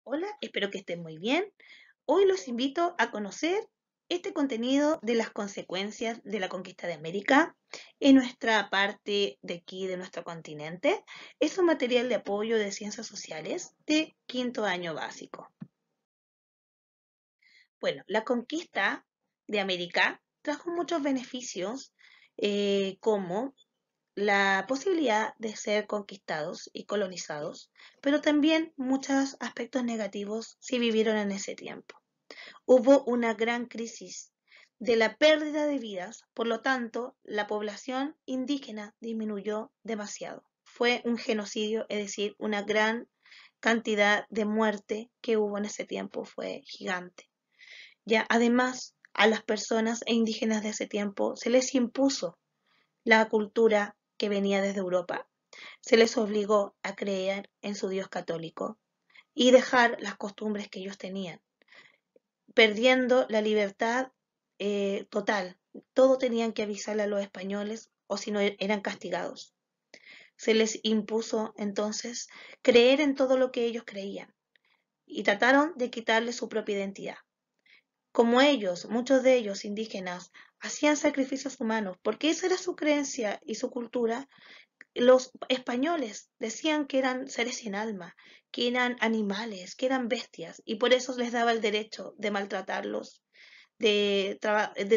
Hola, espero que estén muy bien. Hoy los invito a conocer este contenido de las consecuencias de la conquista de América en nuestra parte de aquí, de nuestro continente. Es un material de apoyo de ciencias sociales de quinto año básico. Bueno, la conquista de América trajo muchos beneficios, como la posibilidad de ser conquistados y colonizados, pero también muchos aspectos negativos si vivieron en ese tiempo. Hubo una gran crisis de la pérdida de vidas, por lo tanto, la población indígena disminuyó demasiado. Fue un genocidio, es decir, una gran cantidad de muerte que hubo en ese tiempo fue gigante. Ya, además, a las personas indígenas de ese tiempo se les impuso la cultura que venía desde Europa. Se les obligó a creer en su Dios católico y dejar las costumbres que ellos tenían, perdiendo la libertad total. Todo tenían que avisarle a los españoles o si no eran castigados. Se les impuso entonces creer en todo lo que ellos creían y trataron de quitarle su propia identidad. Como ellos, muchos de ellos indígenas, hacían sacrificios humanos porque esa era su creencia y su cultura, los españoles decían que eran seres sin alma, que eran animales, que eran bestias, y por eso les daba el derecho de maltratarlos, de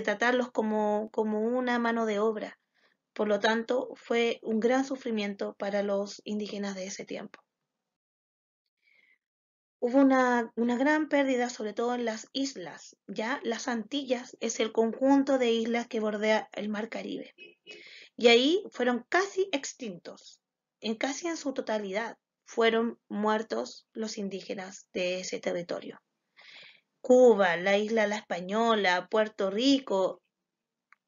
tratarlos como una mano de obra. Por lo tanto, fue un gran sufrimiento para los indígenas de ese tiempo. Hubo una gran pérdida, sobre todo en las islas, ¿ya? Las Antillas es el conjunto de islas que bordea el Mar Caribe. Y ahí fueron casi extintos, casi en su totalidad fueron muertos los indígenas de ese territorio. Cuba, la isla La Española, Puerto Rico,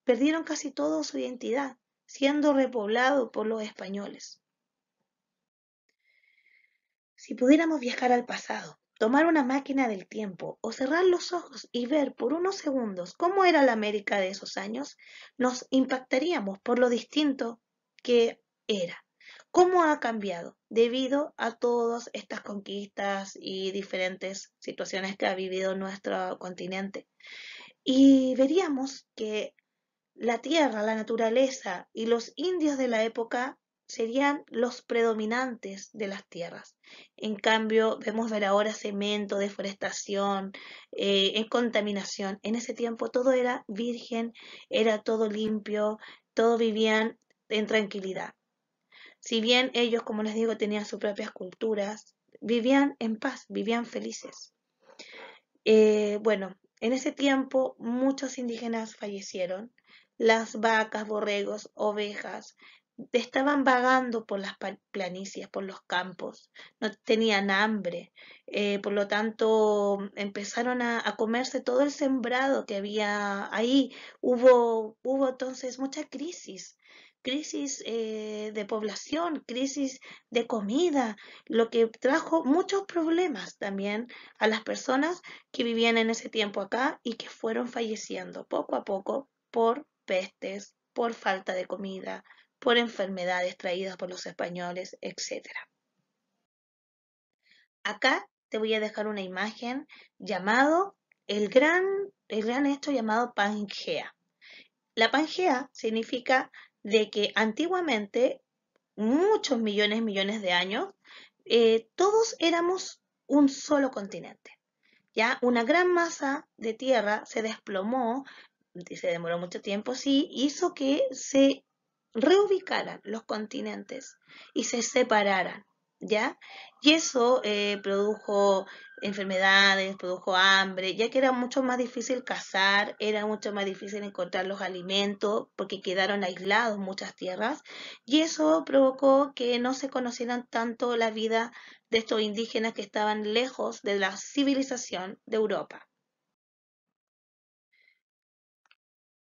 perdieron casi toda su identidad, siendo repoblado por los españoles. Si pudiéramos viajar al pasado, tomar una máquina del tiempo o cerrar los ojos y ver por unos segundos cómo era la América de esos años, nos impactaríamos por lo distinto que era. ¿Cómo ha cambiado debido a todas estas conquistas y diferentes situaciones que ha vivido nuestro continente? Y veríamos que la tierra, la naturaleza y los indios de la época serían los predominantes de las tierras. En cambio, vemos ver ahora cemento, deforestación, contaminación. En ese tiempo todo era virgen, era todo limpio, todo vivían en tranquilidad. Si bien ellos, como les digo, tenían sus propias culturas, vivían en paz, vivían felices. Bueno, en ese tiempo muchos indígenas fallecieron. Las vacas, borregos, ovejas estaban vagando por las planicies, por los campos, no tenían hambre, por lo tanto empezaron a comerse todo el sembrado que había ahí. Hubo entonces mucha crisis de población, crisis de comida, lo que trajo muchos problemas también a las personas que vivían en ese tiempo acá y que fueron falleciendo poco a poco por pestes, por falta de comida, por enfermedades traídas por los españoles, etcétera. Acá te voy a dejar una imagen llamado el gran, el gran hecho llamado Pangea. La Pangea significa de que antiguamente, muchos millones de años, todos éramos un solo continente. Ya una gran masa de tierra se desplomó, y se demoró mucho tiempo, sí, hizo que se reubicaran los continentes y se separaran, ¿ya? Y eso produjo enfermedades, produjo hambre, ya que era mucho más difícil cazar, era mucho más difícil encontrar los alimentos porque quedaron aislados muchas tierras y eso provocó que no se conocieran tanto la vida de estos indígenas que estaban lejos de la civilización de Europa.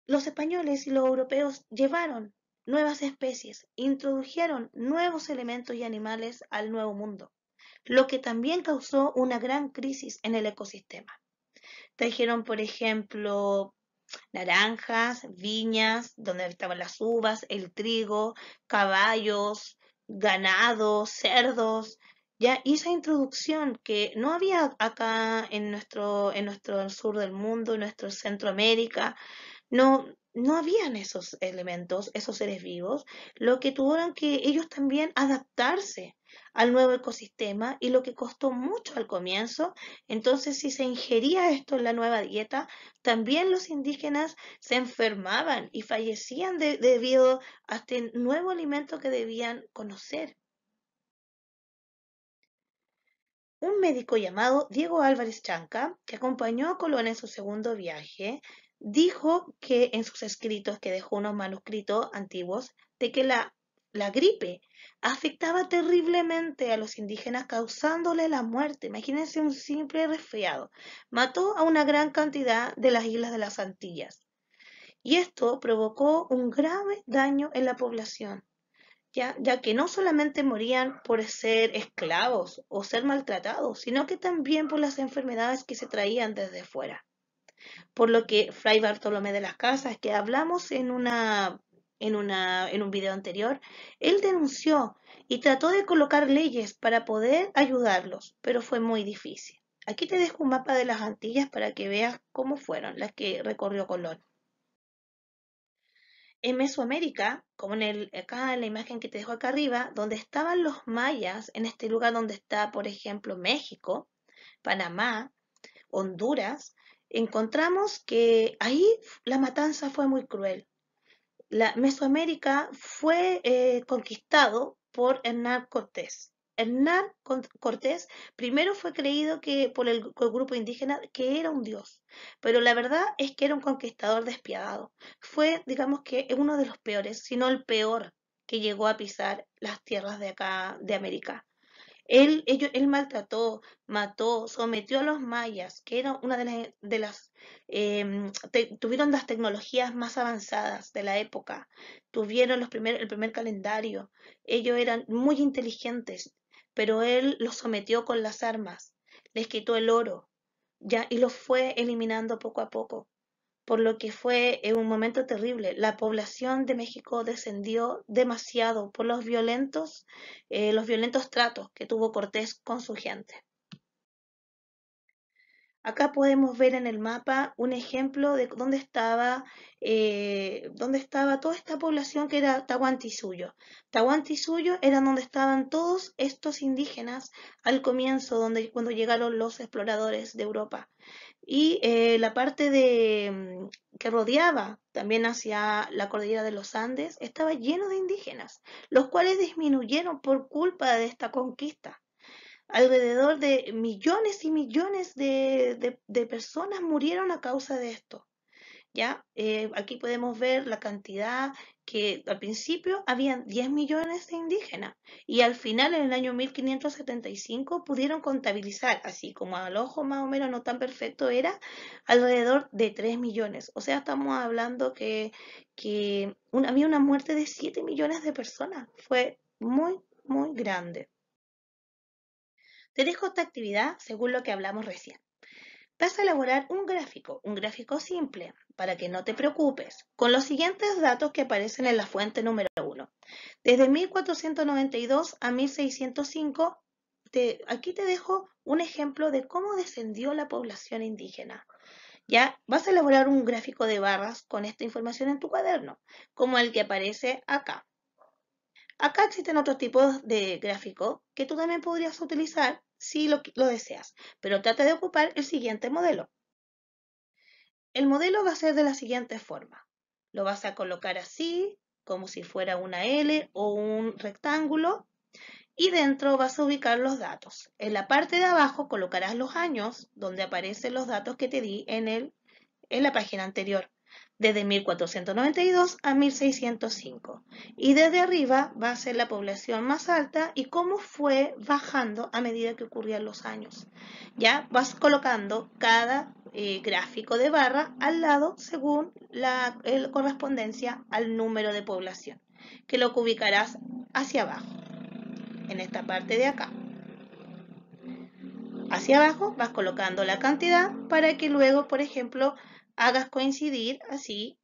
Los españoles y los europeos llevaron nuevas especies, introdujeron nuevos elementos y animales al Nuevo Mundo, lo que también causó una gran crisis en el ecosistema. Trajeron, por ejemplo, naranjas, viñas, donde estaban las uvas, el trigo, caballos, ganado, cerdos. Ya, y esa introducción que no había acá en nuestro sur del mundo, en nuestro Centroamérica, no habían esos elementos, esos seres vivos, lo que tuvieron que ellos también adaptarse al nuevo ecosistema y lo que costó mucho al comienzo. Entonces, si se ingería esto en la nueva dieta, también los indígenas se enfermaban y fallecían debido a este nuevo alimento que debían conocer. Un médico llamado Diego Álvarez Chanca, que acompañó a Colón en su segundo viaje, dijo que en sus escritos, que dejó unos manuscritos antiguos, de que la gripe afectaba terriblemente a los indígenas, causándole la muerte. Imagínense un simple resfriado. Mató a una gran cantidad de las islas de las Antillas. Y esto provocó un grave daño en la población, ya que no solamente morían por ser esclavos o ser maltratados, sino que también por las enfermedades que se traían desde fuera. Por lo que Fray Bartolomé de las Casas, que hablamos en un video anterior, él denunció y trató de colocar leyes para poder ayudarlos, pero fue muy difícil. Aquí te dejo un mapa de las Antillas para que veas cómo fueron las que recorrió Colón. En Mesoamérica, como acá en la imagen que te dejo acá arriba, donde estaban los mayas, en este lugar donde está, por ejemplo, México, Panamá, Honduras, encontramos que ahí la matanza fue muy cruel. La Mesoamérica fue conquistado por Hernán Cortés. Hernán Cortés primero fue creído que por el grupo indígena que era un dios, pero la verdad es que era un conquistador despiadado. Fue, digamos que, uno de los peores, si no el peor, que llegó a pisar las tierras de acá, de América. Él maltrató, mató, sometió a los mayas, que era una tuvieron las tecnologías más avanzadas de la época, tuvieron el primer calendario, ellos eran muy inteligentes, pero él los sometió con las armas, les quitó el oro, ya, y los fue eliminando poco a poco, por lo que fue un momento terrible. La población de México descendió demasiado por los violentos tratos que tuvo Cortés con su gente. Acá podemos ver en el mapa un ejemplo de dónde estaba toda esta población que era Tahuantinsuyo. Tahuantinsuyo era donde estaban todos estos indígenas al comienzo, cuando llegaron los exploradores de Europa. Y la parte que rodeaba también hacia la cordillera de los Andes estaba lleno de indígenas, los cuales disminuyeron por culpa de esta conquista. Alrededor de millones y millones de personas murieron a causa de esto. ¿Ya? Aquí podemos ver la cantidad que al principio habían 10 millones de indígenas y al final en el año 1575 pudieron contabilizar, así como al ojo más o menos no tan perfecto era, alrededor de 3 millones. O sea, estamos hablando que había una muerte de 7 millones de personas. Fue muy, muy grande. Te dejo esta actividad según lo que hablamos recién. Vas a elaborar un gráfico simple, para que no te preocupes, con los siguientes datos que aparecen en la fuente número 1. Desde 1492 a 1605, aquí te dejo un ejemplo de cómo descendió la población indígena. Ya vas a elaborar un gráfico de barras con esta información en tu cuaderno, como el que aparece acá. Acá existen otros tipos de gráficos que tú también podrías utilizar si lo deseas, pero trata de ocupar el siguiente modelo. El modelo va a ser de la siguiente forma. Lo vas a colocar así, como si fuera una L o un rectángulo, y dentro vas a ubicar los datos. En la parte de abajo colocarás los años donde aparecen los datos que te di en la página anterior, desde 1492 a 1605. Y desde arriba va a ser la población más alta y cómo fue bajando a medida que ocurrían los años. Ya vas colocando cada gráfico de barra al lado según la correspondencia al número de población, que lo ubicarás hacia abajo, en esta parte de acá. Hacia abajo vas colocando la cantidad para que luego, por ejemplo, hagas coincidir así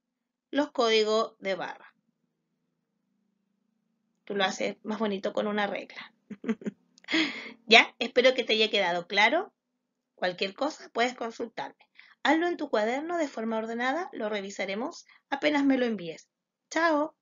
los códigos de barra. Tú lo haces más bonito con una regla. Ya, espero que te haya quedado claro. Cualquier cosa puedes consultarme. Hazlo en tu cuaderno de forma ordenada, lo revisaremos apenas me lo envíes. Chao.